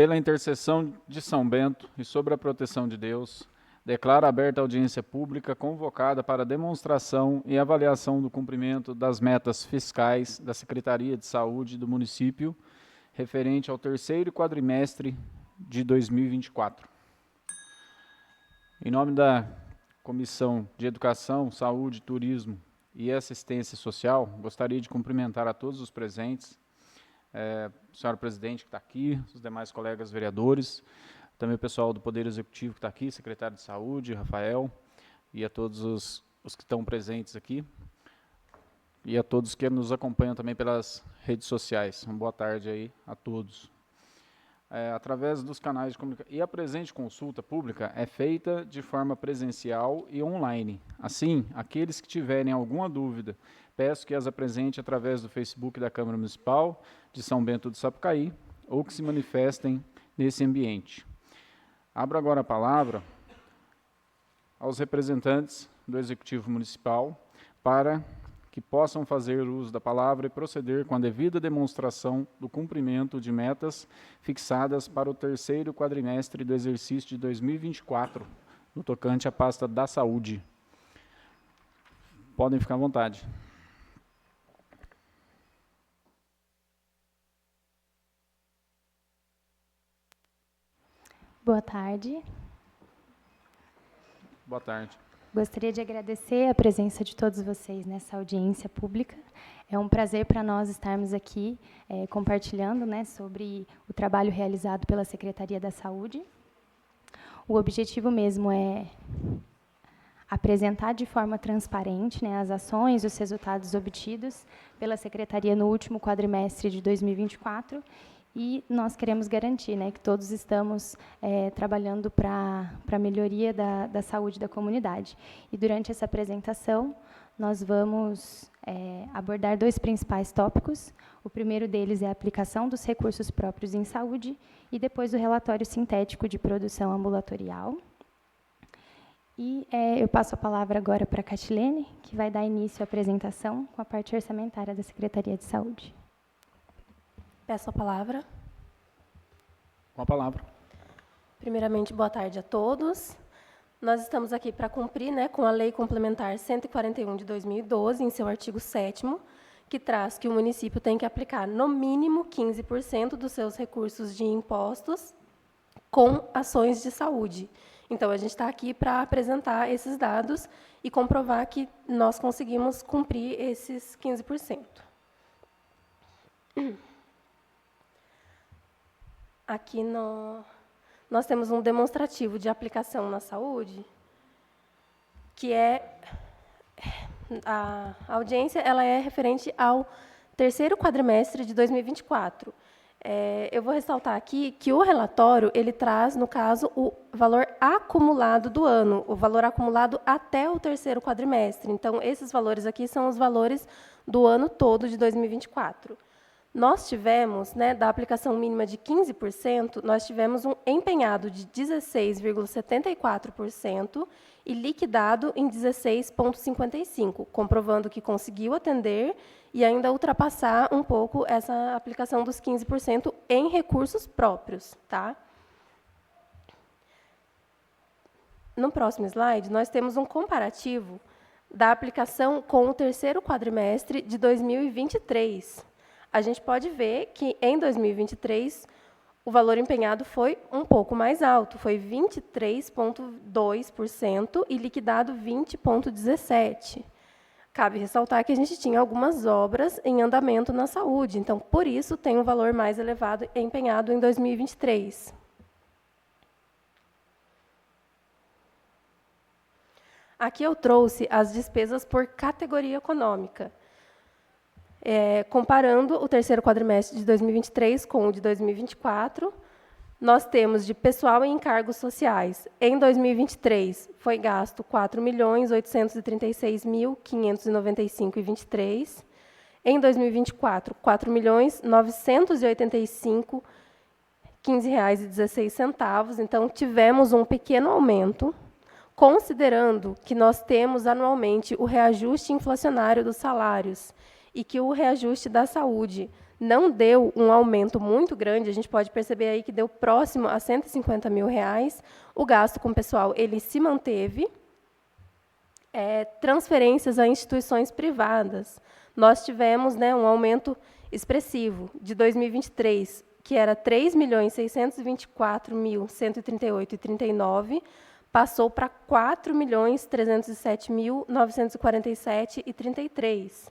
pela intercessão de São Bento e sob a proteção de Deus, declaro aberta a audiência pública convocada para demonstração e avaliação do cumprimento das metas fiscais da Secretaria de Saúde do município, referente ao terceiro quadrimestre de 2024. Em nome da Comissão de Educação, Saúde, Turismo e Assistência Social, gostaria de cumprimentar a todos os presentes, senhora presidente que está aqui, os demais colegas vereadores, também o pessoal do Poder Executivo que está aqui, secretário de Saúde, Rafael, e a todos os que estão presentes aqui, e a todos que nos acompanham também pelas redes sociais. Uma boa tarde aí a todos. Através dos canais de comunicação. E a presente consulta pública é feita de forma presencial e online. Assim, aqueles que tiverem alguma dúvida, peço que as apresente através do Facebook da Câmara Municipal de São Bento do Sapucaí, ou que se manifestem nesse ambiente. Abro agora a palavra aos representantes do Executivo Municipal para que possam fazer uso da palavra e proceder com a devida demonstração do cumprimento de metas fixadas para o terceiro quadrimestre do exercício de 2024, no tocante à pasta da saúde. Podem ficar à vontade. Boa tarde. Boa tarde. Gostaria de agradecer a presença de todos vocês nessa audiência pública. É um prazer para nós estarmos aqui compartilhando, sobre o trabalho realizado pela Secretaria da Saúde. O objetivo mesmo é apresentar de forma transparente as ações, os resultados obtidos pela Secretaria no último quadrimestre de 2024, e nós queremos garantir que todos estamos trabalhando para a melhoria da saúde da comunidade. E durante essa apresentação, nós vamos abordar dois principais tópicos. O primeiro deles é a aplicação dos recursos próprios em saúde, e depois o relatório sintético de produção ambulatorial. E eu passo a palavra agora para a Catilene, que vai dar início à apresentação com a parte orçamentária da Secretaria de Saúde. Peço a palavra. Com a palavra. Primeiramente, boa tarde a todos. Nós estamos aqui para cumprir com a Lei Complementar 141 de 2012, em seu artigo 7º, que traz que o município tem que aplicar, no mínimo, 15% dos seus recursos de impostos com ações de saúde. Então, a gente está aqui para apresentar esses dados e comprovar que nós conseguimos cumprir esses 15%. Aqui nós temos um demonstrativo de aplicação na saúde, que a audiência ela é referente ao terceiro quadrimestre de 2024. Eu vou ressaltar aqui que o relatório ele traz, no caso, o valor acumulado do ano, o valor acumulado até o terceiro quadrimestre. Então, esses valores aqui são os valores do ano todo de 2024. Nós tivemos, da aplicação mínima de 15%, nós tivemos um empenhado de 16,74% e liquidado em 16,55%, comprovando que conseguiu atender e ainda ultrapassar um pouco essa aplicação dos 15% em recursos próprios. Tá? No próximo slide, nós temos um comparativo da aplicação com o terceiro quadrimestre de 2023. A gente pode ver que, em 2023, o valor empenhado foi um pouco mais alto, foi 23,2% e liquidado 20,17%. Cabe ressaltar que a gente tinha algumas obras em andamento na saúde, então, por isso, tem um valor mais elevado empenhado em 2023. Aqui eu trouxe as despesas por categoria econômica. Comparando o terceiro quadrimestre de 2023 com o de 2024, nós temos de pessoal e encargos sociais. Em 2023, foi gasto R$ 4.836.595,23. Em 2024, R$ 4.985,15,16. Então, tivemos um pequeno aumento, considerando que nós temos anualmente o reajuste inflacionário dos salários, e que o reajuste da saúde não deu um aumento muito grande, a gente pode perceber aí que deu próximo a R$150 mil. O gasto com o pessoal ele se manteve. Transferências a instituições privadas. Nós tivemos, né, um aumento expressivo de 2023, que era 3.624.138,39, passou para 4.307.947,33.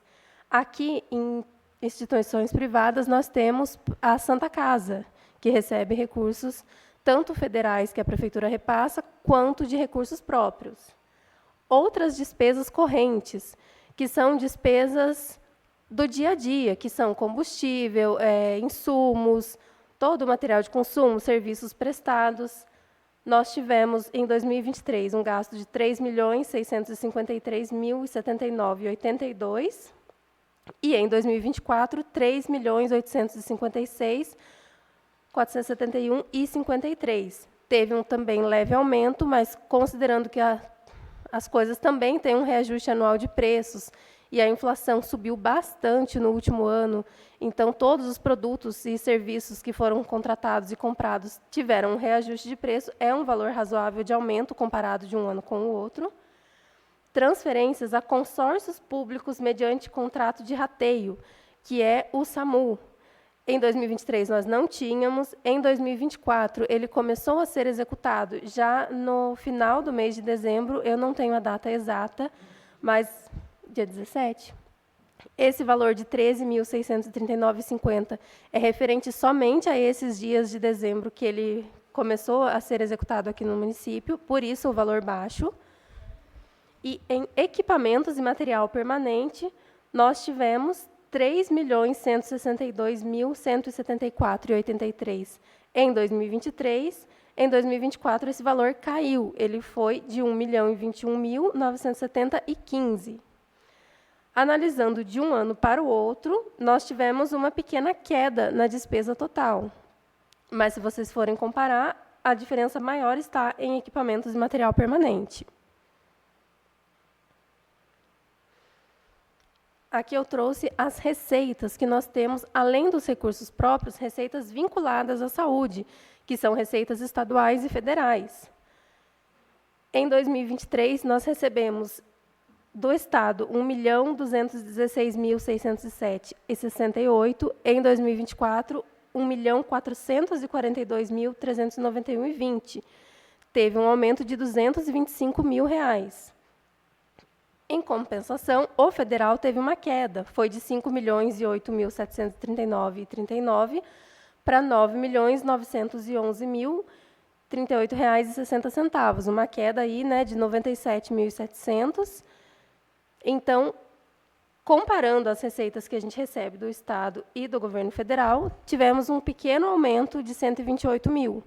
Aqui, em instituições privadas, nós temos a Santa Casa, que recebe recursos tanto federais, que a Prefeitura repassa, quanto de recursos próprios. Outras despesas correntes, que são despesas do dia a dia, que são combustível, insumos, todo o material de consumo, serviços prestados. Nós tivemos, em 2023, um gasto de R$ 3.653.079,82 e, em 2024, R$ 3.856.471,53. Teve um também leve aumento, mas considerando que as coisas também têm um reajuste anual de preços, e a inflação subiu bastante no último ano, então todos os produtos e serviços que foram contratados e comprados tiveram um reajuste de preço, é um valor razoável de aumento comparado de um ano com o outro. Transferências a consórcios públicos mediante contrato de rateio, que é o SAMU. Em 2023 nós não tínhamos, em 2024 ele começou a ser executado já no final do mês de dezembro, eu não tenho a data exata, mas dia 17. Esse valor de R$ 13.639,50 é referente somente a esses dias de dezembro que ele começou a ser executado aqui no município, por isso o valor baixo. E em equipamentos e material permanente, nós tivemos R$ 3.162.174,83 em 2023. Em 2024, esse valor caiu. Ele foi de R$ 1.021.970,15. Analisando de um ano para o outro, nós tivemos uma pequena queda na despesa total. Mas, se vocês forem comparar, a diferença maior está em equipamentos e material permanente. Aqui eu trouxe as receitas que nós temos, além dos recursos próprios, receitas vinculadas à saúde, que são receitas estaduais e federais. Em 2023, nós recebemos do Estado R$ 1.216.607,68. Em 2024, R$ 1.442.391,20. Teve um aumento de R$ 225 mil. Em compensação, o federal teve uma queda, foi de R$ 5.008.739,39 para R$ 9.911.038,60, uma queda aí, né, de 97.700. Então, comparando as receitas que a gente recebe do Estado e do governo federal, tivemos um pequeno aumento de 128 mil.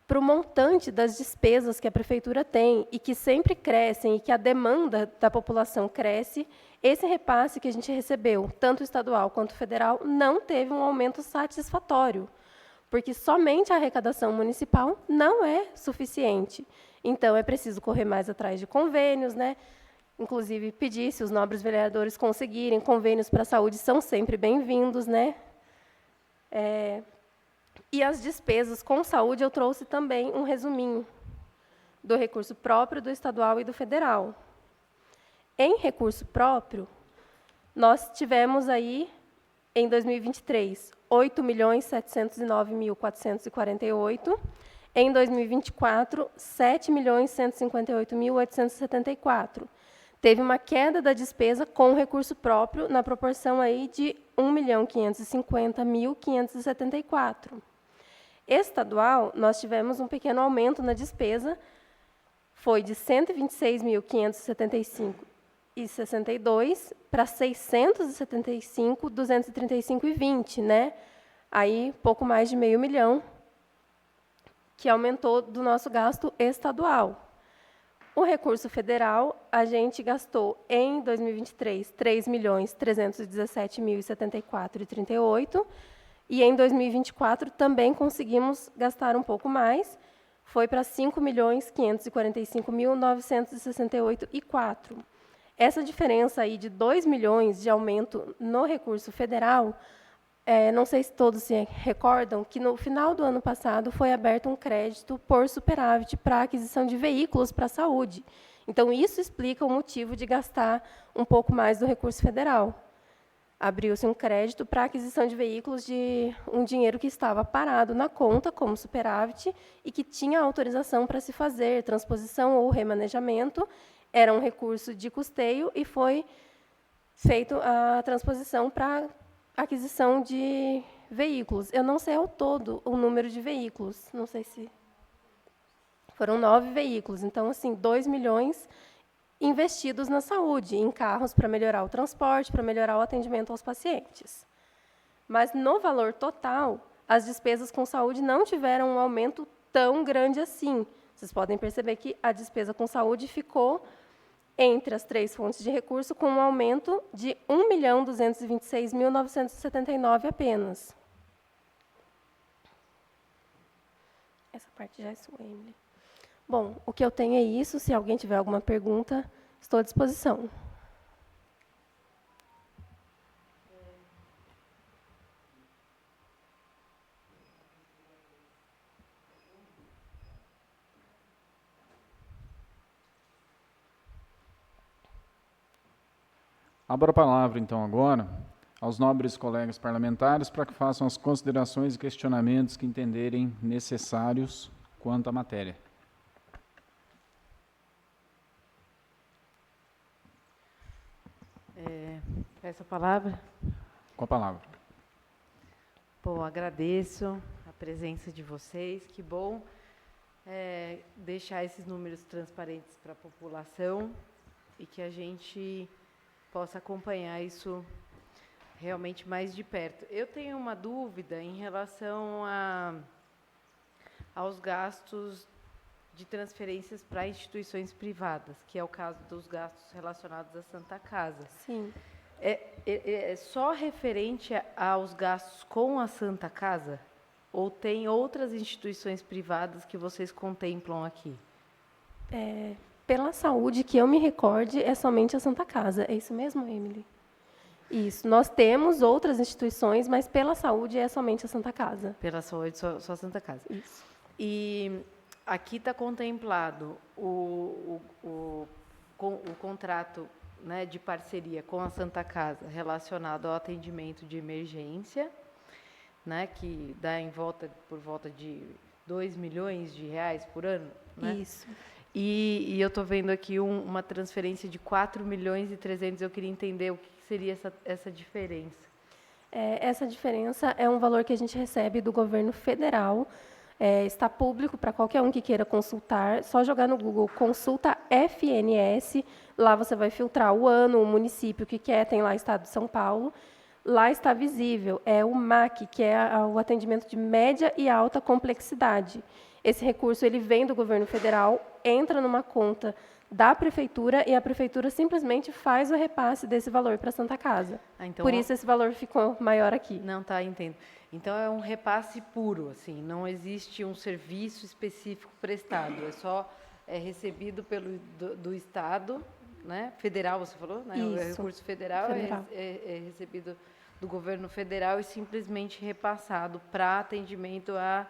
Para o montante das despesas que a Prefeitura tem e que sempre crescem e que a demanda da população cresce, esse repasse que a gente recebeu, tanto estadual quanto federal, não teve um aumento satisfatório, porque somente a arrecadação municipal não é suficiente. Então, é preciso correr mais atrás de convênios, né? Inclusive, pedir, se os nobres vereadores conseguirem, convênios para a saúde são sempre bem-vindos, né? E as despesas com saúde, eu trouxe também um resuminho do recurso próprio, do estadual e do federal. Em recurso próprio, nós tivemos aí, em 2023, R$ 8.709.448. Em 2024, R$ 7.158.874. Teve uma queda da despesa com recurso próprio na proporção aí de R$ 1.550.574. Estadual, nós tivemos um pequeno aumento na despesa, foi de R$ 126.575,62 para R$ 675.235,20, né? Aí, pouco mais de R$ 500 mil, que aumentou do nosso gasto estadual. O recurso federal, a gente gastou em 2023 R$ 3.317.074,38, e em 2024 também conseguimos gastar um pouco mais, foi para R$ 5.545.968,04. essa diferença aí de 2 milhões de aumento no recurso federal, não sei se todos se recordam, que no final do ano passado foi aberto um crédito por superávit para aquisição de veículos para a saúde. Então, isso explica o motivo de gastar um pouco mais do recurso federal. Abriu-se um crédito para aquisição de veículos de um dinheiro que estava parado na conta como superávit e que tinha autorização para se fazer transposição ou remanejamento. Era um recurso de custeio e foi feito a transposição para aquisição de veículos. Eu não sei ao todo o número de veículos, não sei se foram 9 veículos. Então, assim, 2 milhões investidos na saúde, em carros para melhorar o transporte, para melhorar o atendimento aos pacientes. Mas, no valor total, as despesas com saúde não tiveram um aumento tão grande assim. Vocês podem perceber que a despesa com saúde ficou entre as 3 fontes de recurso com um aumento de R$ 1.226.979 apenas. Essa parte já é sua, Emily. Bom, o que eu tenho é isso. Se alguém tiver alguma pergunta, estou à disposição. Abro a palavra, então, agora, aos nobres colegas parlamentares para que façam as considerações e questionamentos que entenderem necessários quanto à matéria. Peço a palavra. Com a palavra. Bom, agradeço a presença de vocês. Que bom deixar esses números transparentes para a população e que a gente possa acompanhar isso realmente mais de perto. Eu tenho uma dúvida em relação aos gastos de transferências para instituições privadas, que é o caso dos gastos relacionados à Santa Casa. Sim. É só referente aos gastos com a Santa Casa? Ou tem outras instituições privadas que vocês contemplam aqui? Pela saúde, que eu me recorde, é somente a Santa Casa. É isso mesmo, Emily? Isso. Nós temos outras instituições, mas pela saúde é somente a Santa Casa. Pela saúde, só a Santa Casa. Isso. E aqui está contemplado o contrato, né, de parceria com a Santa Casa relacionado ao atendimento de emergência, né, que dá por volta de 2 milhões de reais por ano. Né? Isso. E eu estou vendo aqui uma transferência de 4 milhões e 300. Eu queria entender o que seria essa diferença. Essa diferença é um valor que a gente recebe do governo federal. Está público para qualquer um que queira consultar. Só jogar no Google Consulta FNS. Lá você vai filtrar o ano, o município que quer, tem lá o Estado de São Paulo. Lá está visível, é o MAC, que é o atendimento de média e alta complexidade. Esse recurso ele vem do governo federal, entra numa conta da prefeitura e a prefeitura simplesmente faz o repasse desse valor para a Santa Casa. Então, por isso esse valor ficou maior aqui. Não, tá, entendo. Então é um repasse puro, assim, não existe um serviço específico prestado, é recebido do Estado, né? Federal, você falou, né? Isso. O recurso federal. É recebido do governo federal e simplesmente repassado para atendimento a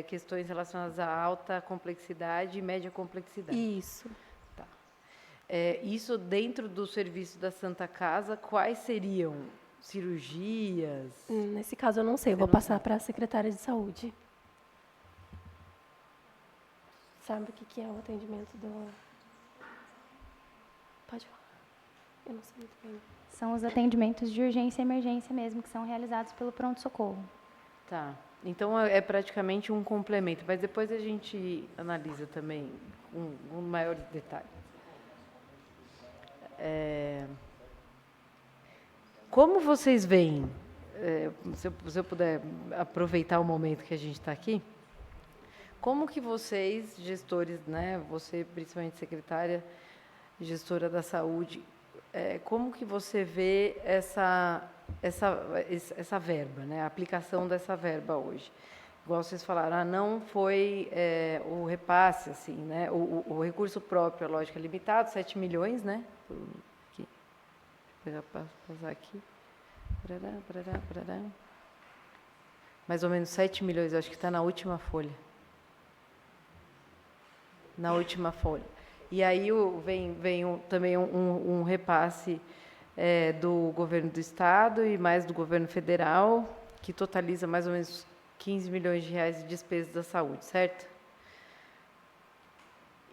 questões relacionadas à alta complexidade e média complexidade. Isso. Tá. Isso dentro do serviço da Santa Casa, quais seriam? Cirurgias? Nesse caso eu não sei, eu vou passar para a secretária de saúde. Sabe o que é o atendimento do... Pode falar. Eu não sei muito bem. São os atendimentos de urgência e emergência mesmo, que são realizados pelo pronto-socorro. Tá. Então, é praticamente um complemento, mas depois a gente analisa também com maiores detalhes. Como vocês veem, se eu puder aproveitar o momento que a gente está aqui, como que vocês, gestores, né, você principalmente secretária, gestora da saúde, como que você vê essa verba, né, a aplicação dessa verba hoje? igual vocês falaram, não foi o repasse, assim, né? O recurso próprio, a lógica, é limitado, 7 milhões, né? Aqui. Vou passar aqui. Parará. Mais ou menos 7 milhões, eu acho que está na última folha. Na última folha. E aí vem também um repasse do governo do estado e mais do governo federal, que totaliza mais ou menos 15 milhões de reais de despesas da saúde, certo?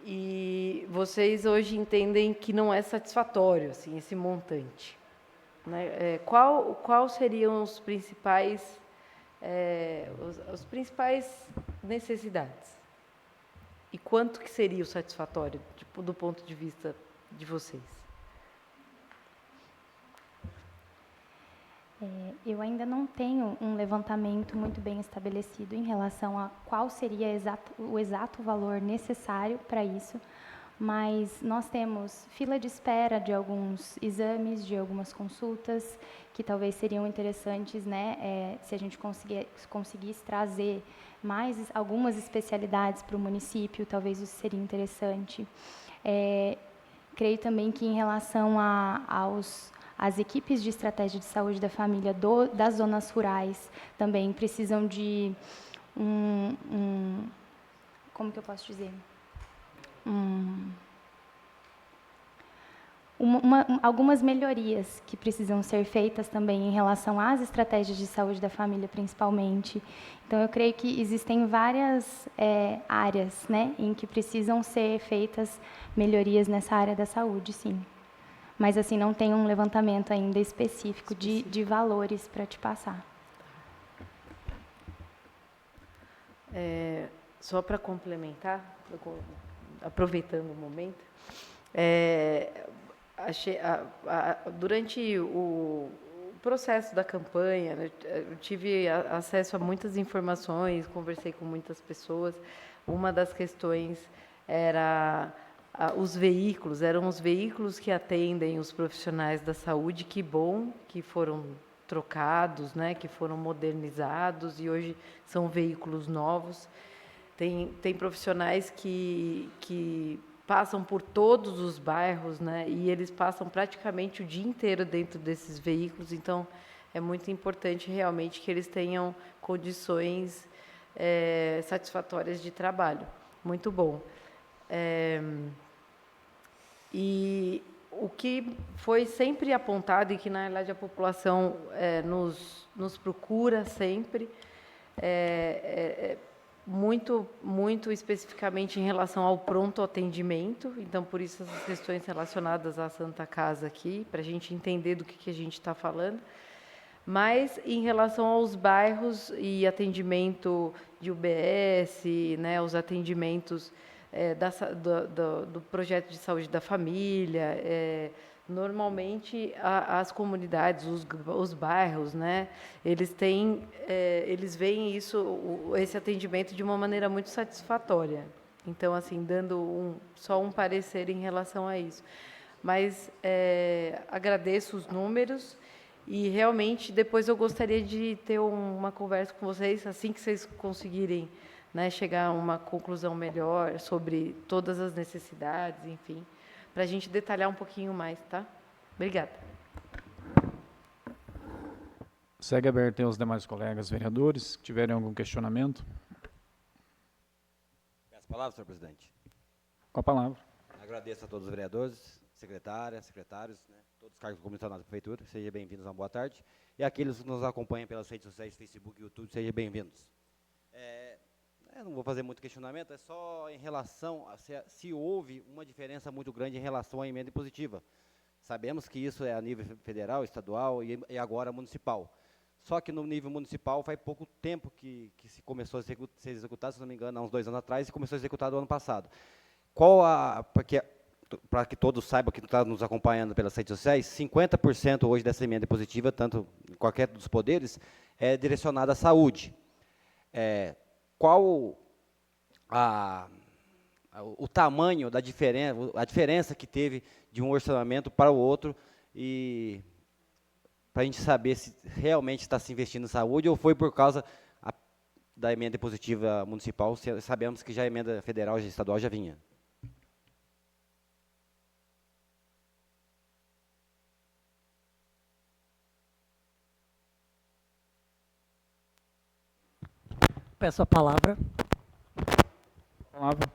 E vocês hoje entendem que não é satisfatório, assim, esse montante, né? Qual seriam os principais, os principais necessidades? E quanto que seria o satisfatório, tipo, do ponto de vista de vocês? Eu ainda não tenho um levantamento muito bem estabelecido em relação a qual seria o exato valor necessário para isso, mas nós temos fila de espera de alguns exames, de algumas consultas, que talvez seriam interessantes, né, se a gente conseguisse trazer algumas especialidades para o município, talvez isso seria interessante. Creio também que em relação as equipes de estratégia de saúde da família das zonas rurais também precisam de como que eu posso dizer? Algumas melhorias que precisam ser feitas também em relação às estratégias de saúde da família, principalmente. Então, eu creio que existem várias áreas, né, em que precisam ser feitas melhorias nessa área da saúde, sim. Mas, assim, não tem um levantamento ainda específico de valores para te passar. Só para complementar, aproveitando o momento, durante o processo da campanha, né, eu tive acesso a muitas informações, conversei com muitas pessoas. Uma das questões era eram os veículos que atendem os profissionais da saúde. Que bom que foram trocados, né, que foram modernizados e hoje são veículos novos. Tem profissionais que passam por todos os bairros, né, e eles passam praticamente o dia inteiro dentro desses veículos. Então, é muito importante realmente que eles tenham condições satisfatórias de trabalho. Muito bom. E o que foi sempre apontado e que, na realidade, a população nos procura sempre, muito especificamente em relação ao pronto atendimento. Então, por isso, essas questões relacionadas à Santa Casa aqui, para a gente entender do que a gente está falando. Mas, em relação aos bairros e atendimento de UBS, né, os atendimentos do projeto de saúde da família, normalmente as comunidades, os bairros, né, eles veem esse atendimento de uma maneira muito satisfatória. Então, assim, dando só um parecer em relação a isso. Mas agradeço os números e realmente depois eu gostaria de ter uma conversa com vocês, assim que vocês conseguirem, né, chegar a uma conclusão melhor sobre todas as necessidades, enfim, para a gente detalhar um pouquinho mais, tá? Obrigada. Segue aberto aí os demais colegas vereadores, que tiverem algum questionamento. Peço a palavra, senhor presidente. Com a palavra. Agradeço a todos os vereadores, secretários, né, todos os cargos comissionados da prefeitura. Sejam bem-vindos, uma boa tarde. E aqueles que nos acompanham pelas redes sociais, Facebook e YouTube, sejam bem-vindos. Eu não vou fazer muito questionamento, é só em relação a se houve uma diferença muito grande em relação à emenda impositiva. Sabemos que isso é a nível federal, estadual e agora municipal. Só que no nível municipal faz pouco tempo que se começou a ser executado, se não me engano, há uns 2 anos atrás, e começou a ser executado no ano passado. Para que todos saibam que está nos acompanhando pelas redes sociais, 50% hoje dessa emenda impositiva, tanto em qualquer dos poderes, é direcionada à saúde. Qual o tamanho da a diferença que teve de um orçamento para o outro, e para a gente saber se realmente está se investindo em saúde ou foi por causa da emenda impositiva municipal, sabemos que já a emenda federal e estadual já vinha. Peço a palavra. Palavra.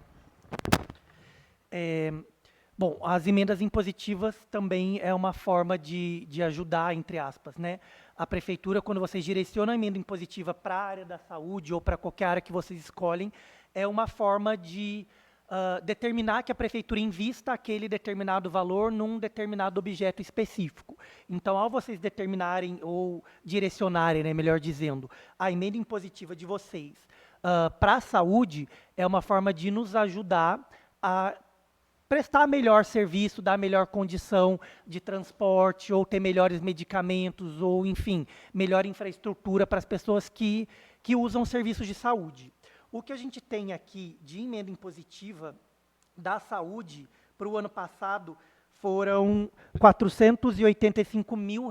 Bom, as emendas impositivas também é uma forma de ajudar, entre aspas, né? A prefeitura, quando vocês direcionam a emenda impositiva para a área da saúde ou para qualquer área que vocês escolhem, é uma forma de determinar que a prefeitura invista aquele determinado valor num determinado objeto específico. Então, ao vocês determinarem ou direcionarem, né, melhor dizendo, a emenda impositiva de vocês para a saúde, é uma forma de nos ajudar a prestar melhor serviço, dar melhor condição de transporte, ou ter melhores medicamentos, ou, enfim, melhor infraestrutura para as pessoas que usam serviços de saúde. O que a gente tem aqui de emenda impositiva da saúde para o ano passado foram R$ 485 mil.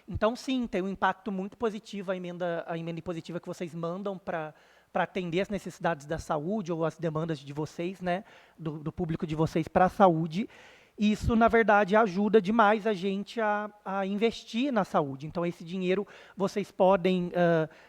Então, sim, tem um impacto muito positivo a emenda impositiva que vocês mandam para atender as necessidades da saúde ou as demandas de vocês, né, do público de vocês para a saúde. Isso, na verdade, ajuda demais a gente a investir na saúde. Então, esse dinheiro vocês podem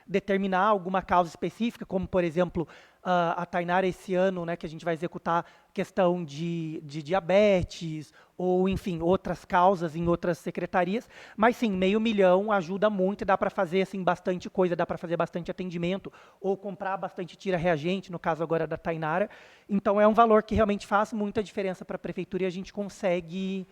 determinar alguma causa específica, como, por exemplo, a Tainara esse ano, né, que a gente vai executar questão de diabetes, ou, enfim, outras causas em outras secretarias. Mas, sim, R$500 mil ajuda muito, dá para fazer assim, bastante coisa, dá para fazer bastante atendimento, ou comprar bastante tira-reagente, no caso agora da Tainara. Então, é um valor que realmente faz muita diferença para a prefeitura e a gente consegue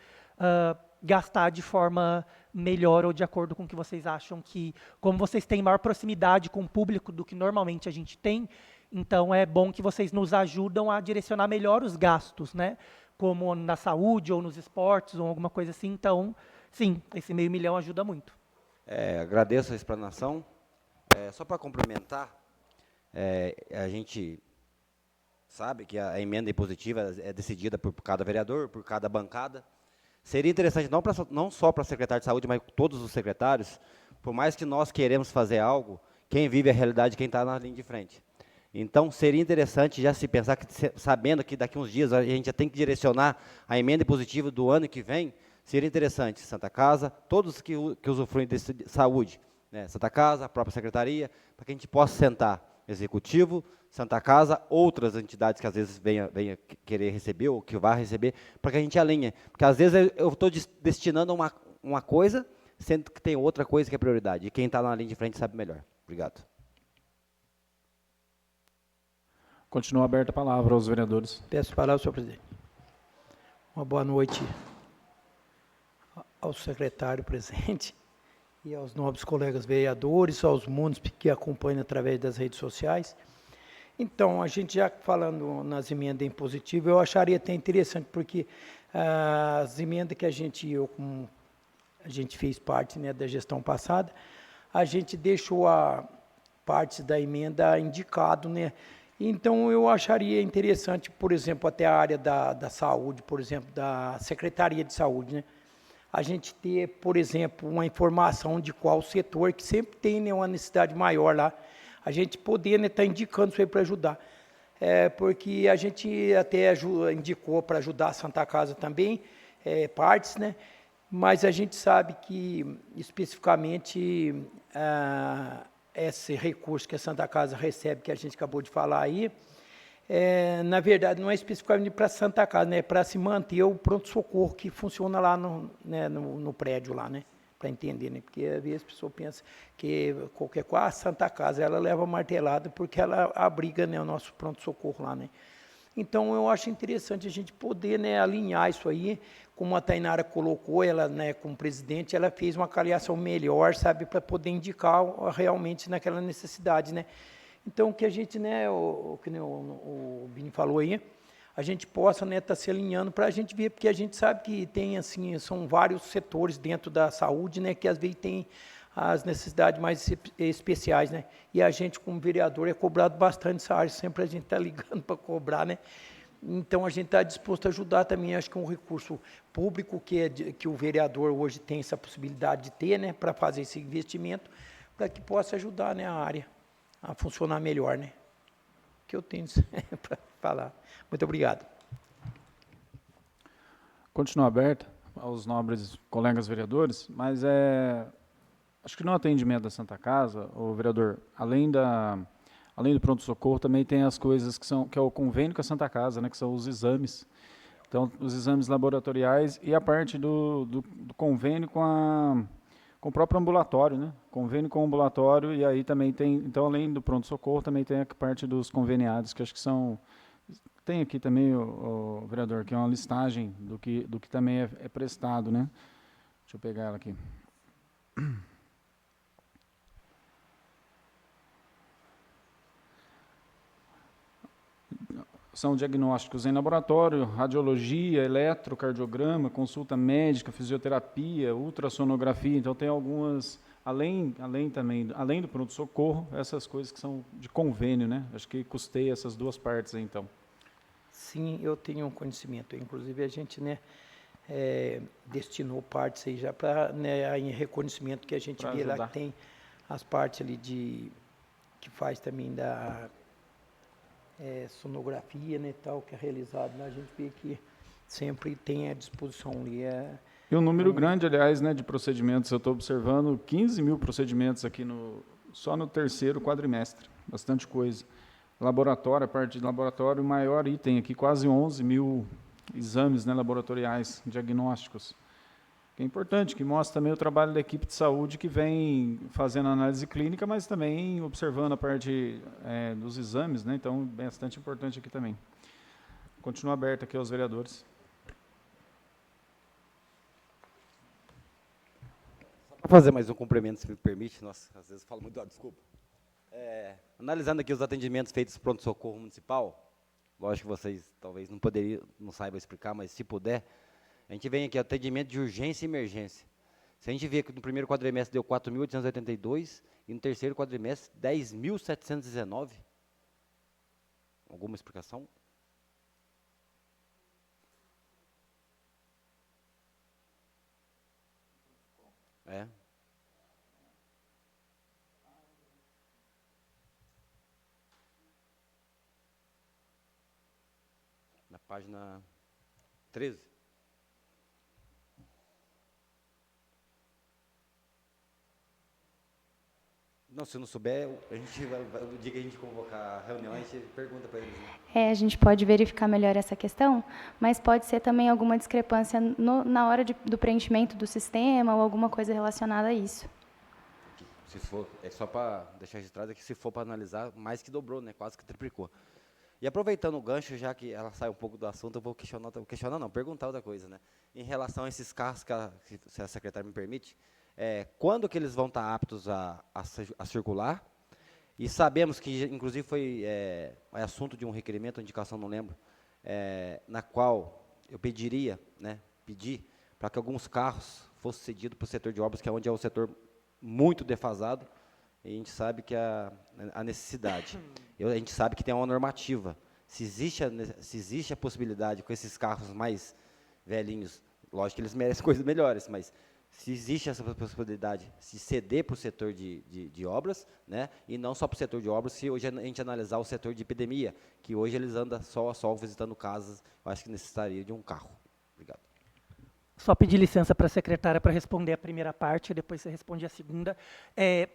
gastar de forma melhor ou de acordo com o que vocês acham que... Como vocês têm maior proximidade com o público do que normalmente a gente tem, então é bom que vocês nos ajudam a direcionar melhor os gastos, né? Como na saúde ou nos esportes ou alguma coisa assim. Então, sim, esse R$500 mil ajuda muito. Agradeço a explanação. Só para complementar, a gente sabe que a emenda impositiva é decidida por cada vereador, por cada bancada. Seria interessante, não só para o secretário de saúde, mas todos os secretários, por mais que nós queremos fazer algo, quem vive a realidade, quem está na linha de frente. Então, seria interessante já se pensar, sabendo que daqui a uns dias a gente já tem que direcionar a emenda impositiva do ano que vem, seria interessante, Santa Casa, todos que usufruem de saúde, né, Santa Casa, a própria secretaria, para que a gente possa sentar, Executivo, Santa Casa, outras entidades que às vezes venha querer receber, ou que vá receber, para que a gente alinhe. Porque às vezes eu estou destinando uma coisa, sendo que tem outra coisa que é prioridade, e quem está na linha de frente sabe melhor. Obrigado. Continua aberta a palavra aos vereadores. Peço a palavra, senhor presidente. Uma boa noite ao secretário presente e aos nobres colegas vereadores, aos múnipes que acompanham através das redes sociais. Então, a gente já falando nas emendas impositivas, eu acharia até interessante, porque as emendas que a gente fez parte, né, da gestão passada, a gente deixou a parte da emenda indicado, né? Então, eu acharia interessante, por exemplo, até a área da saúde, por exemplo, da Secretaria de Saúde, né? A gente ter, por exemplo, uma informação de qual setor, que sempre tem, né, uma necessidade maior lá, a gente poder, né, estar indicando isso aí para ajudar. Porque a gente até indicou para ajudar a Santa Casa também, partes, né? Mas a gente sabe que, especificamente, esse recurso que a Santa Casa recebe, que a gente acabou de falar aí, na verdade, não é especificamente para a Santa Casa, né? É para se manter o pronto-socorro que funciona lá no prédio, lá, né? Para entender, né? Porque às vezes a pessoa pensa que qualquer coisa, a Santa Casa, ela leva martelada porque ela abriga, né, o nosso pronto-socorro lá, né? Então, eu acho interessante a gente poder, né, alinhar isso aí, como a Tainara colocou, ela, né, como presidente, ela fez uma avaliação melhor, sabe, para poder indicar realmente naquela necessidade, né? Então, que a gente, né, que o Bini falou aí, a gente possa, né, estar se alinhando para a gente ver, porque a gente sabe que tem, assim, são vários setores dentro da saúde, né, que às vezes tem as necessidades mais especiais, né? E a gente, como vereador, é cobrado bastante essa área, sempre a gente está ligando para cobrar, né? Então, a gente está disposto a ajudar também, acho que é um recurso público que o vereador hoje tem essa possibilidade de ter, né, para fazer esse investimento, para que possa ajudar, né, a a funcionar melhor, né? Que eu tenho para falar. Muito obrigado. Continua aberta aos nobres colegas vereadores, mas acho que no atendimento da Santa Casa, o vereador, além do pronto-socorro, também tem as coisas que é o convênio com a Santa Casa, né, que são os exames. Então, os exames laboratoriais e a parte do convênio com o próprio ambulatório, né? Convênio com o ambulatório, e aí também tem, então, além do pronto-socorro, também tem a parte dos conveniados, que acho que são... Tem aqui também, o vereador, que é uma listagem do que também é prestado, né? Deixa eu pegar ela aqui. São diagnósticos em laboratório, radiologia, eletrocardiograma, consulta médica, fisioterapia, ultrassonografia. Então, tem algumas, além do pronto-socorro, essas coisas que são de convênio, né? Acho que custeia essas duas partes aí, então. Sim, eu tenho um conhecimento. Inclusive, a gente, né, destinou partes aí já para, né, em reconhecimento que a gente vê lá que tem as partes ali que faz também da sonografia, né, tal, que é realizado lá, a gente vê que sempre tem à disposição ali. E um número grande, aliás, né, de procedimentos. Eu estou observando 15 mil procedimentos aqui só no terceiro quadrimestre. Bastante coisa. Laboratório, a parte de laboratório, o maior item aqui, quase 11 mil exames, né, laboratoriais, diagnósticos. Que é importante, que mostra também o trabalho da equipe de saúde que vem fazendo análise clínica, mas também observando a parte dos exames, né? Então, bastante importante aqui também. Continua aberto aqui aos vereadores. Só para fazer mais um cumprimento, se me permite, nossa, às vezes eu falo muito, desculpa. Analisando aqui os atendimentos feitos no pronto-socorro municipal, lógico que vocês talvez não saibam explicar, mas se puder, a gente vem aqui, atendimento de urgência e emergência. Se a gente vê que no primeiro quadrimestre deu 4.882 e no terceiro quadrimestre 10.719, alguma explicação? Na página 13. Não, se não souber, o dia que a gente convocar a reunião, a gente pergunta para eles. Né? A gente pode verificar melhor essa questão, mas pode ser também alguma discrepância na hora do preenchimento do sistema ou alguma coisa relacionada a isso. Se for, só para deixar registrado, que se for para analisar, mais que dobrou, né? Quase que triplicou. E aproveitando o gancho, já que ela sai um pouco do assunto, eu vou perguntar outra coisa, né? Em relação a esses carros, se a secretária me permite, quando que eles vão estar aptos a circular? E sabemos que, inclusive, foi assunto de um requerimento, indicação, não lembro, na qual eu pedi para que alguns carros fossem cedidos para o setor de obras, que é onde é um setor muito defasado, e a gente sabe que a necessidade. A gente sabe que tem uma normativa. Se existe a possibilidade com esses carros mais velhinhos, lógico que eles merecem coisas melhores, mas se existe essa possibilidade de ceder para o setor de obras, né, e não só para o setor de obras, se hoje a gente analisar o setor de epidemia, que hoje eles andam sol a sol visitando casas, eu acho que necessitaria de um carro. Obrigado. Só pedir licença para a secretária para responder a primeira parte, depois você responde a segunda.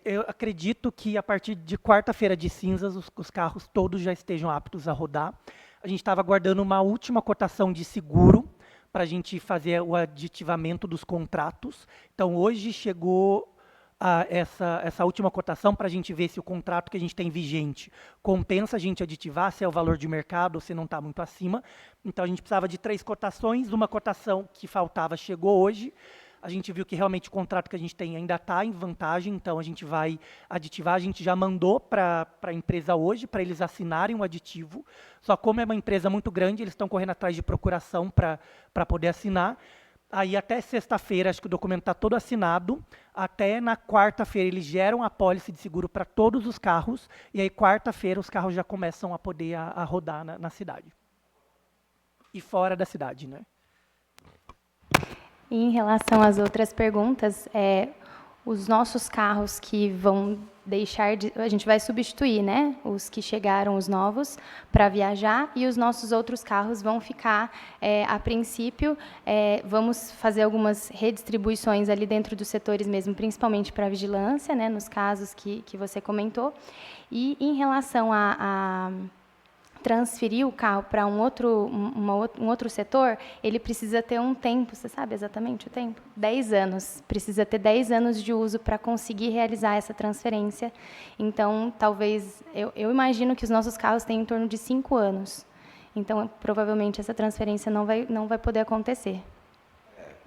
Eu acredito que a partir de quarta-feira de cinzas, os carros todos já estejam aptos a rodar. A gente estava aguardando uma última cotação de seguro para a gente fazer o aditivamento dos contratos. Então, hoje chegou essa última cotação para a gente ver se o contrato que a gente tem vigente compensa a gente aditivar, se é o valor de mercado ou se não está muito acima. Então, a gente precisava de 3 cotações, uma cotação que faltava chegou hoje. A gente viu que realmente o contrato que a gente tem ainda está em vantagem, então a gente vai aditivar. A gente já mandou para a empresa hoje, para eles assinarem o aditivo. Só como é uma empresa muito grande, eles estão correndo atrás de procuração para poder assinar. Aí até sexta-feira, acho que o documento está todo assinado. Até na quarta-feira eles geram a pólice de seguro para todos os carros. E aí quarta-feira os carros já começam a poder a rodar na cidade. E fora da cidade, né? E em relação às outras perguntas, os nossos carros que vão deixar de... A gente vai substituir, né? Os que chegaram, os novos, para viajar, e os nossos outros carros vão ficar, a princípio, vamos fazer algumas redistribuições ali dentro dos setores mesmo, principalmente para a vigilância, né? Nos casos que você comentou. E em relação a transferir o carro para um outro setor, ele precisa ter um tempo, você sabe exatamente o tempo? 10 anos. Precisa ter 10 anos de uso para conseguir realizar essa transferência. Então, talvez, eu imagino que os nossos carros têm em torno de 5 anos. Então, provavelmente, essa transferência não vai poder acontecer.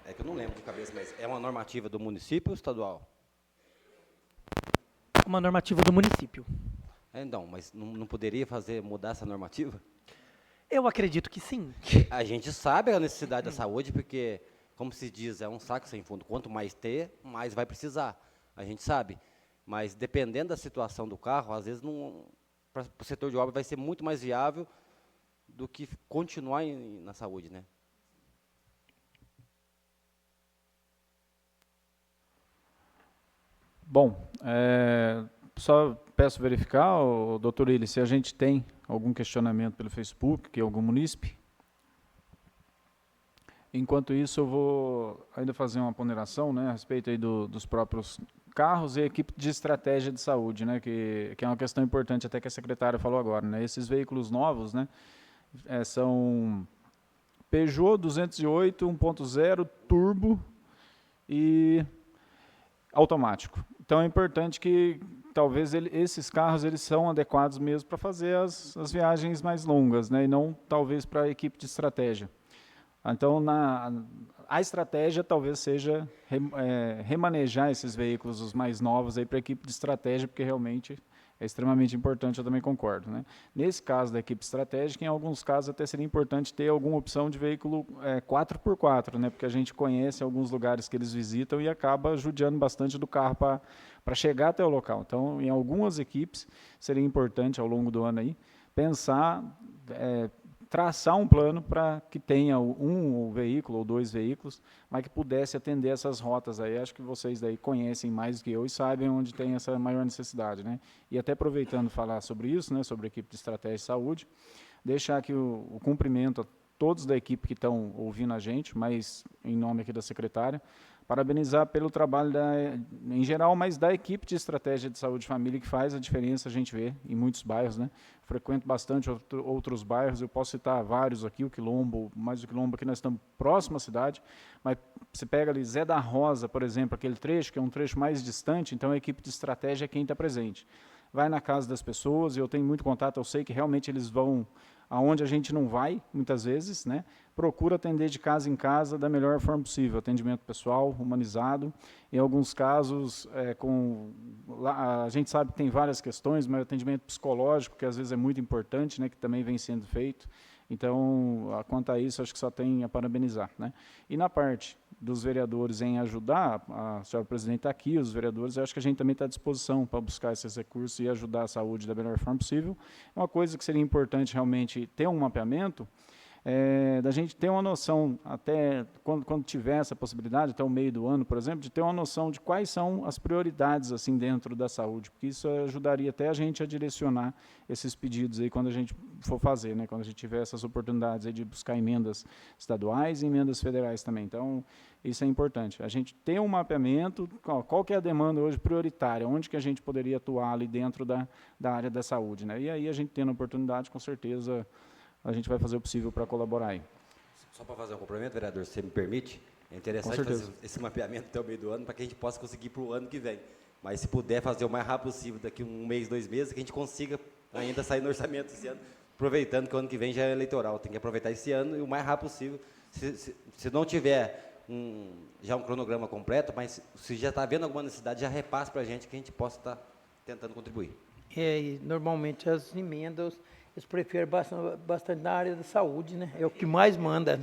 É que eu não lembro de cabeça, mas é uma normativa do município ou estadual? Uma normativa do município. Então, mas não poderia mudar essa normativa? Eu acredito que sim. A gente sabe a necessidade da saúde, porque, como se diz, é um saco sem fundo. Quanto mais ter, mais vai precisar. A gente sabe. Mas, dependendo da situação do carro, às vezes, para o setor de obra vai ser muito mais viável do que continuar na saúde, né? Bom, só peço verificar, doutor Willi, se a gente tem algum questionamento pelo Facebook, que algum munícipe. Enquanto isso, eu vou ainda fazer uma ponderação, né, a respeito aí dos próprios carros e a equipe de estratégia de saúde, né, que é uma questão importante até que a secretária falou agora, né. Esses veículos novos, né, são Peugeot 208 1.0 turbo e automático. Então é importante que talvez esses carros eles são adequados mesmo para fazer as viagens mais longas, né, e não talvez para a equipe de estratégia. Então a estratégia talvez seja remanejar esses veículos os mais novos aí para a equipe de estratégia, porque realmente é extremamente importante, eu também concordo, né. Nesse caso da equipe estratégica, em alguns casos até seria importante ter alguma opção de veículo 4x4, né, porque a gente conhece alguns lugares que eles visitam e acaba judiando bastante do carro para chegar até o local. Então, em algumas equipes, seria importante ao longo do ano aí, pensar, traçar um plano para que tenha um veículo ou 2 veículos, mas que pudesse atender essas rotas aí. Acho que vocês daí conhecem mais do que eu e sabem onde tem essa maior necessidade, né? E até aproveitando falar sobre isso, né, sobre a equipe de estratégia de saúde, deixar aqui o cumprimento a todos da equipe que estão ouvindo a gente, mas em nome aqui da secretária, parabenizar pelo trabalho em geral, mas da equipe de estratégia de saúde e família, que faz a diferença, a gente vê em muitos bairros, né? Frequento bastante outros bairros, eu posso citar vários aqui, o Quilombo, mais o Quilombo aqui nós estamos próximo à cidade, mas você pega ali Zé da Rosa, por exemplo, aquele trecho, que é um trecho mais distante, então a equipe de estratégia é quem está presente. Vai na casa das pessoas, eu tenho muito contato, eu sei que realmente eles vão aonde a gente não vai, muitas vezes, né? Procura atender de casa em casa da melhor forma possível, atendimento pessoal, humanizado, em alguns casos, a gente sabe que tem várias questões, mas atendimento psicológico, que às vezes é muito importante, né, que também vem sendo feito. Então, quanto a isso, acho que só tem a parabenizar, né? E na parte dos vereadores em ajudar, a senhora presidente está aqui, os vereadores, eu acho que a gente também está à disposição para buscar esses recursos e ajudar a saúde da melhor forma possível. Uma coisa que seria importante realmente ter um mapeamento, da gente ter uma noção, até quando tiver essa possibilidade, até o meio do ano, por exemplo, de ter uma noção de quais são as prioridades assim dentro da saúde, porque isso ajudaria até a gente a direcionar esses pedidos aí quando a gente for fazer, né, quando a gente tiver essas oportunidades aí de buscar emendas estaduais e emendas federais também. Então, isso é importante. A gente ter um mapeamento, qual que é a demanda hoje prioritária, onde que a gente poderia atuar ali dentro da área da saúde, né? E aí a gente tendo a oportunidade, com certeza, a gente vai fazer o possível para colaborar aí. Só para fazer um complemento, vereador, se você me permite, é interessante fazer esse mapeamento até o meio do ano para que a gente possa conseguir para o ano que vem. Mas se puder fazer o mais rápido possível, daqui 1 mês, 2 meses, que a gente consiga ainda sair no orçamento esse ano, aproveitando que o ano que vem já é eleitoral. Tem que aproveitar esse ano e o mais rápido possível. Se não tiver já um cronograma completo, mas se já está havendo alguma necessidade, já repasse para a gente que a gente possa estar tentando contribuir. E normalmente as emendas eles preferem bastante na área da saúde, né? É o que mais manda.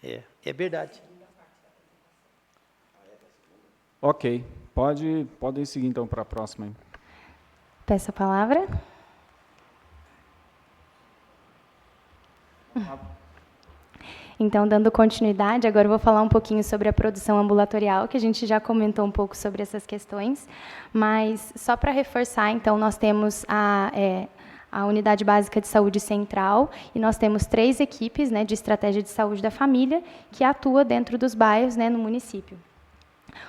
É verdade. Ok, podem seguir então para a próxima. Peço a palavra. Então, dando continuidade, agora eu vou falar um pouquinho sobre a produção ambulatorial, que a gente já comentou um pouco sobre essas questões, mas só para reforçar, então, nós temos a Unidade Básica de Saúde Central, e nós temos 3 equipes, né, de estratégia de saúde da família, que atua dentro dos bairros, né, no município.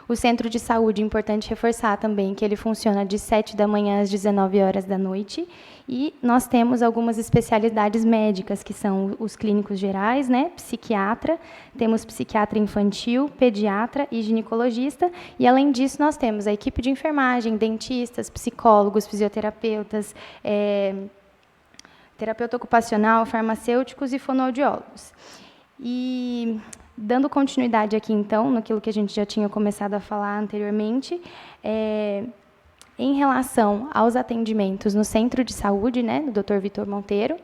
O centro de saúde, é importante reforçar também que ele funciona de 7 da manhã às 19 horas da noite, e nós temos algumas especialidades médicas, que são os clínicos gerais, né, psiquiatra, temos psiquiatra infantil, pediatra e ginecologista, e além disso nós temos a equipe de enfermagem, dentistas, psicólogos, fisioterapeutas, terapeuta ocupacional, farmacêuticos e fonoaudiólogos. E dando continuidade aqui, então, naquilo que a gente já tinha começado a falar anteriormente, em relação aos atendimentos no centro de saúde, né, do Dr. Vitor Monteiro,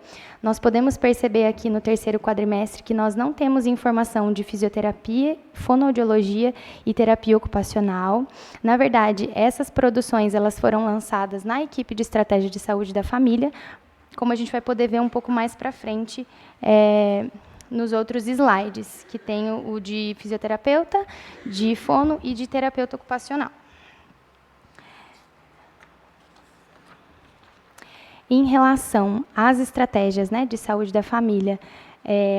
nós podemos perceber aqui no 3º quadrimestre que nós não temos informação de fisioterapia, fonoaudiologia e terapia ocupacional. Na verdade, essas produções elas foram lançadas na equipe de estratégia de saúde da família, como a gente vai poder ver um pouco mais para frente, nos outros slides, que tem o de fisioterapeuta, de fono e de terapeuta ocupacional. Em relação às estratégias, né, de saúde da família,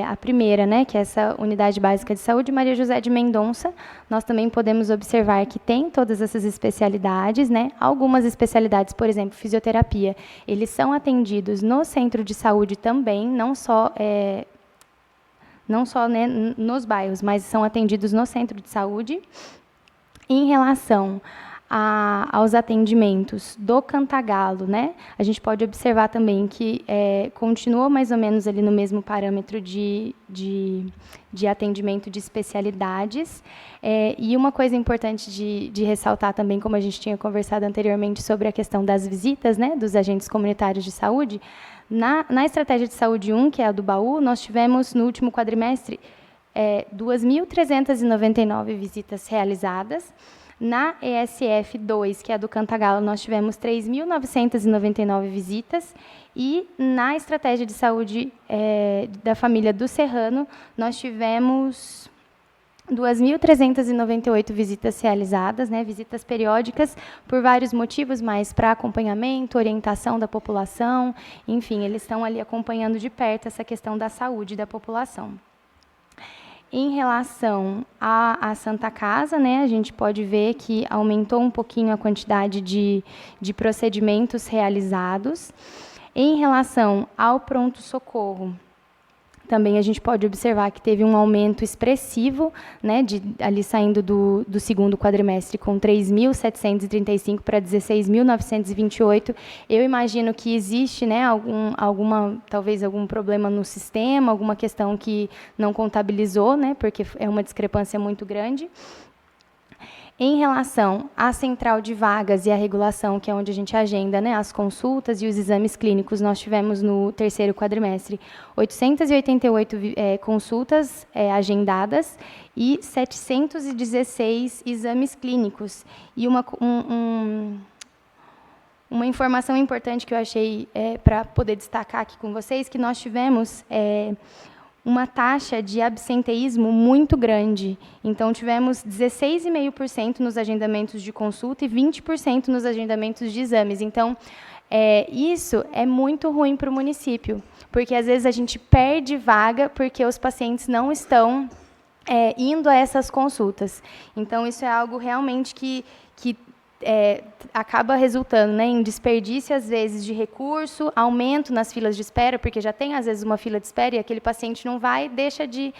a primeira, né, que é essa Unidade Básica de Saúde, Maria José de Mendonça, nós também podemos observar que tem todas essas especialidades, né, algumas especialidades, por exemplo, fisioterapia, eles são atendidos no centro de saúde também, não só, né, nos bairros, mas são atendidos no centro de saúde. Em relação aos atendimentos do Cantagalo, né, a gente pode observar também que continua mais ou menos ali no mesmo parâmetro de atendimento de especialidades. E uma coisa importante de ressaltar também, como a gente tinha conversado anteriormente sobre a questão das visitas, né, dos agentes comunitários de saúde, na estratégia de saúde 1, que é a do baú, nós tivemos no último quadrimestre 2.399 visitas realizadas. Na ESF 2, que é a do Cantagalo, nós tivemos 3.999 visitas. E na estratégia de saúde da família do Serrano, nós tivemos 2.398 visitas realizadas, né, visitas periódicas, por vários motivos, mas para acompanhamento, orientação da população, enfim, eles estão ali acompanhando de perto essa questão da saúde da população. Em relação à Santa Casa, né, a gente pode ver que aumentou um pouquinho a quantidade de procedimentos realizados. Em relação ao pronto-socorro, também a gente pode observar que teve um aumento expressivo, né, ali saindo do 2º quadrimestre com 3.735 para 16.928. Eu imagino que existe, né, talvez algum problema no sistema, alguma questão que não contabilizou, né, porque é uma discrepância muito grande. Em relação à central de vagas e à regulação, que é onde a gente agenda, né, as consultas e os exames clínicos, nós tivemos no 3º quadrimestre 888 consultas agendadas e 716 exames clínicos. E uma informação importante que eu achei para poder destacar aqui com vocês, que nós tivemos uma taxa de absenteísmo muito grande. Então, tivemos 16,5% nos agendamentos de consulta e 20% nos agendamentos de exames. Então, isso é muito ruim para o município, porque, às vezes, a gente perde vaga porque os pacientes não estão indo a essas consultas. Então, isso é algo realmente que acaba resultando, né, em desperdício, às vezes, de recurso, aumento nas filas de espera, porque já tem, às vezes, uma fila de espera e aquele paciente não vai, deixa de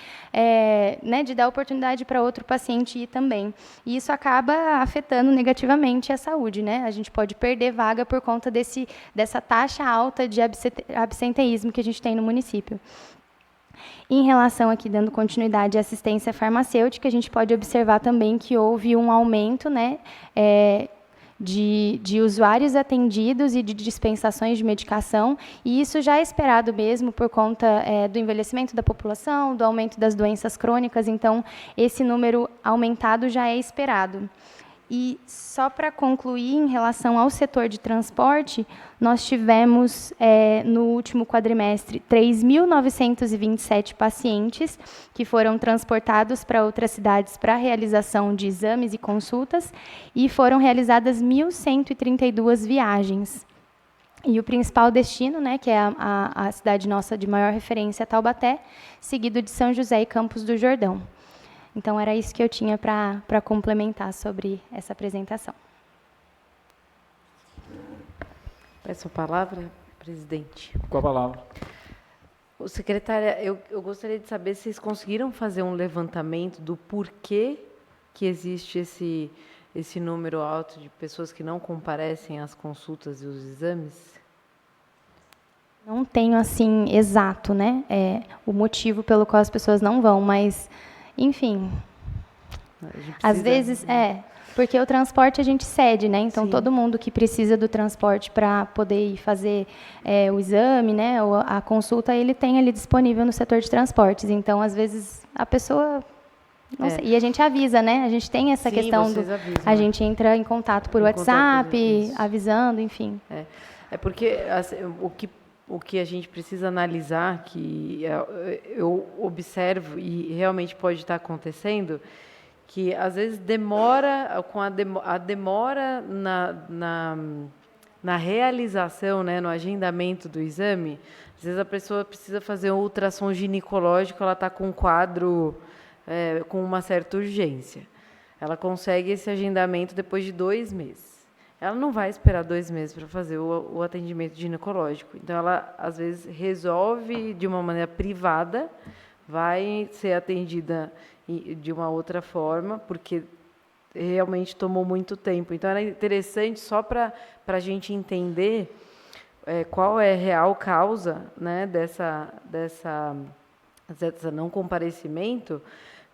dar oportunidade para outro paciente ir também. E isso acaba afetando negativamente a saúde, né? A gente pode perder vaga por conta dessa taxa alta de absenteísmo que a gente tem no município. Em relação aqui, dando continuidade à assistência farmacêutica, a gente pode observar também que houve um aumento, né, de usuários atendidos e de dispensações de medicação, e isso já é esperado mesmo por conta do envelhecimento da população, do aumento das doenças crônicas, então esse número aumentado já é esperado. E só para concluir, em relação ao setor de transporte, nós tivemos, no último quadrimestre, 3.927 pacientes que foram transportados para outras cidades para a realização de exames e consultas, e foram realizadas 1.132 viagens. E o principal destino, né, que é a cidade nossa de maior referência, é Taubaté, seguido de São José e Campos do Jordão. Então, era isso que eu tinha para complementar sobre essa apresentação. Peço a palavra, presidente. Com a palavra. Secretária, eu gostaria de saber se vocês conseguiram fazer um levantamento do porquê que existe esse número alto de pessoas que não comparecem às consultas e os exames? Não tenho, assim, exato, né, o motivo pelo qual as pessoas não vão, mas... Enfim, às vezes, porque o transporte a gente cede, né? Então, todo mundo que precisa do transporte para poder ir fazer o exame, né, ou a consulta, ele tem ali disponível no setor de transportes. Então, às vezes, a pessoa... Não sei. E a gente avisa, né? A gente tem essa questão do... Avisam, a gente entra em contato por WhatsApp, avisando, enfim. É porque assim, o que a gente precisa analisar, que eu observo e realmente pode estar acontecendo, que às vezes demora, com a demora na realização, né, no agendamento do exame, às vezes a pessoa precisa fazer um ultrassom ginecológico, ela está com um quadro com uma certa urgência. Ela consegue esse agendamento depois de 2 meses. Ela não vai esperar 2 meses para fazer o atendimento ginecológico. Então, ela, às vezes, resolve de uma maneira privada, vai ser atendida de uma outra forma, porque realmente tomou muito tempo. Então, era interessante, só para a gente entender qual é a real causa, né, dessa não comparecimento,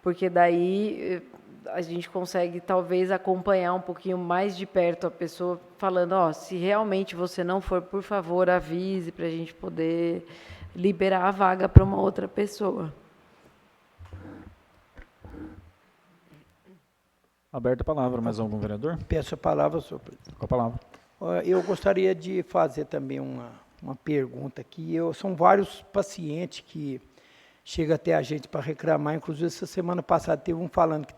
porque daí... a gente consegue, talvez, acompanhar um pouquinho mais de perto a pessoa, falando, se realmente você não for, por favor, avise, para a gente poder liberar a vaga para uma outra pessoa. Aberta a palavra, mais algum vereador? Peço a palavra, senhor presidente. Com a palavra. Eu gostaria de fazer também uma pergunta aqui. São vários pacientes que chega até a gente para reclamar. Inclusive, essa semana passada teve um falando que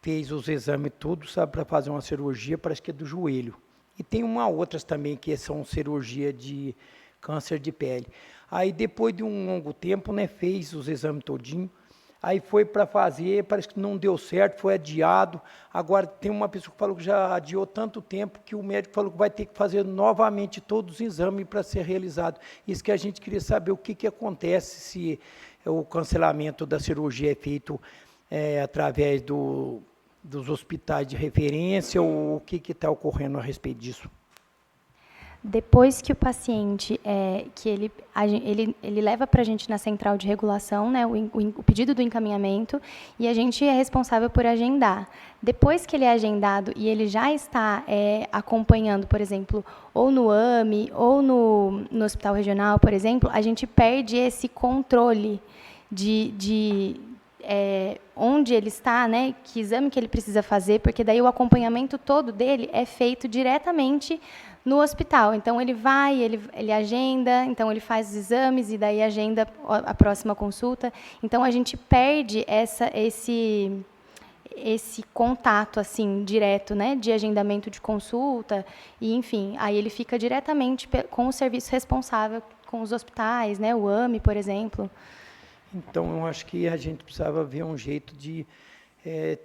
fez os exames tudo, sabe, para fazer uma cirurgia, parece que é do joelho. E tem outras também que são cirurgia de câncer de pele. Aí, depois de um longo tempo, né, fez os exames todinho. Aí foi para fazer, parece que não deu certo, foi adiado. Agora tem uma pessoa que falou que já adiou tanto tempo que o médico falou que vai ter que fazer novamente todos os exames para ser realizado. Isso que a gente queria saber, o que acontece se o cancelamento da cirurgia é feito através dos hospitais de referência, ou o que está ocorrendo a respeito disso? Depois que o paciente, que ele leva para a gente na central de regulação, né, o pedido do encaminhamento, e a gente é responsável por agendar. Depois que ele é agendado e ele já está acompanhando, por exemplo, ou no AME, ou no hospital regional, por exemplo, a gente perde esse controle de onde ele está, né, que exame que ele precisa fazer, porque daí o acompanhamento todo dele é feito diretamente no hospital. Então, ele vai, ele agenda, então ele faz os exames e daí agenda a próxima consulta. Então, a gente perde esse contato assim direto, né, de agendamento de consulta, e enfim, aí ele fica diretamente com o serviço responsável, com os hospitais, né, o AME, por exemplo. Então, eu acho que a gente precisava ver um jeito de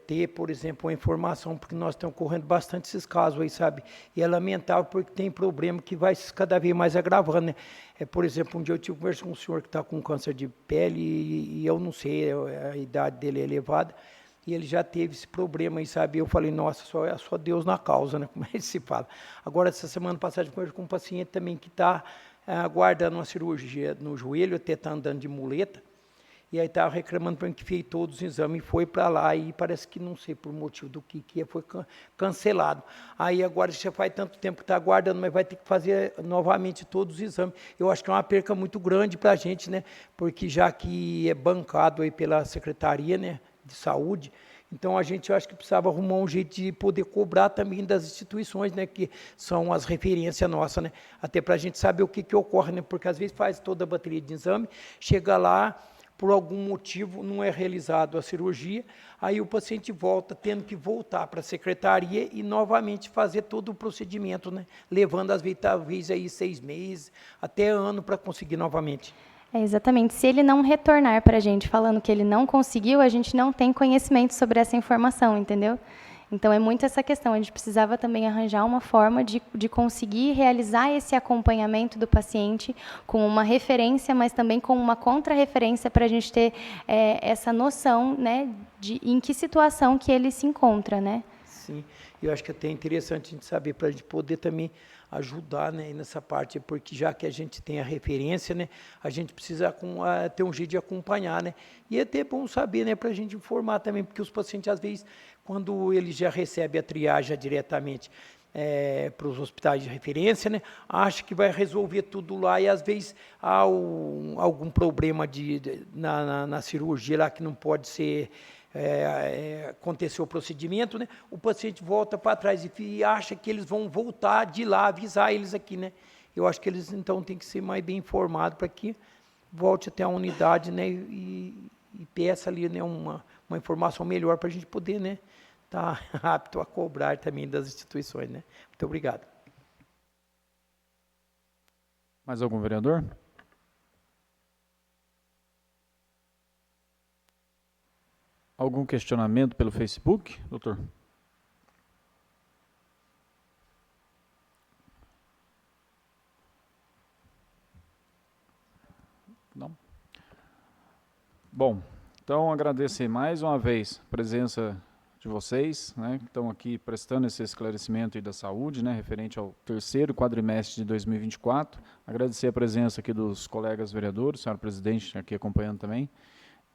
ter, por exemplo, uma informação, porque nós estamos correndo bastante esses casos aí, sabe? E é lamentável porque tem problema que vai cada vez mais agravando, né? Por exemplo, um dia eu tive conversa com um senhor que está com câncer de pele e eu não sei, a idade dele é elevada, e ele já teve esse problema aí, sabe? Eu falei, nossa, só Deus na causa, né? Como é que se fala? Agora, essa semana passada, eu conversei com um paciente também que está aguardando uma cirurgia no joelho, até está andando de muleta, e aí estava reclamando para mim que fez todos os exames, foi para lá e parece que, não sei por motivo do que foi cancelado. Aí agora já faz tanto tempo que está aguardando, mas vai ter que fazer novamente todos os exames. Eu acho que é uma perca muito grande para a gente, né? Porque já que é bancado aí pela secretaria, né? de saúde. Então, a gente, eu acho que precisava arrumar um jeito de poder cobrar também das instituições, né, que são as referências nossas, né, até para a gente saber o que ocorre, né, porque às vezes faz toda a bateria de exame, chega lá, por algum motivo não é realizado a cirurgia, aí o paciente volta tendo que voltar para a secretaria e novamente fazer todo o procedimento, né, levando às vezes talvez aí 6 meses, até ano para conseguir novamente. Exatamente. Se ele não retornar para a gente falando que ele não conseguiu, a gente não tem conhecimento sobre essa informação, entendeu? Então, é muito essa questão. A gente precisava também arranjar uma forma de conseguir realizar esse acompanhamento do paciente com uma referência, mas também com uma contra-referência para a gente ter essa noção, né, de em que situação que ele se encontra, né? Sim, eu acho que é até interessante a gente saber, para a gente poder também ajudar, né, nessa parte, porque já que a gente tem a referência, né, a gente precisa ter um jeito de acompanhar, né, e é até bom saber, né, para a gente informar também, porque os pacientes, às vezes, quando eles já recebem a triagem diretamente para os hospitais de referência, né, acha que vai resolver tudo lá e, às vezes, há algum problema na cirurgia lá que não pode ser aconteceu o procedimento, né? O paciente volta para trás e acha que eles vão voltar de lá, avisar eles aqui, né? Eu acho que eles, então, têm que ser mais bem informados para que volte até a unidade, né? E peça ali, né, uma informação melhor para a gente poder, né, estar apto a cobrar também das instituições, né? Muito obrigado. Mais algum vereador? Algum questionamento pelo Facebook, doutor? Não? Bom, então agradecer mais uma vez a presença de vocês, né, que estão aqui prestando esse esclarecimento aí da saúde, né, referente ao terceiro quadrimestre de 2024. Agradecer a presença aqui dos colegas vereadores, senhora presidente aqui acompanhando também.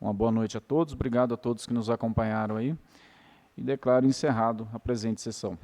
Uma boa noite a todos, obrigado a todos que nos acompanharam aí e declaro encerrado a presente sessão.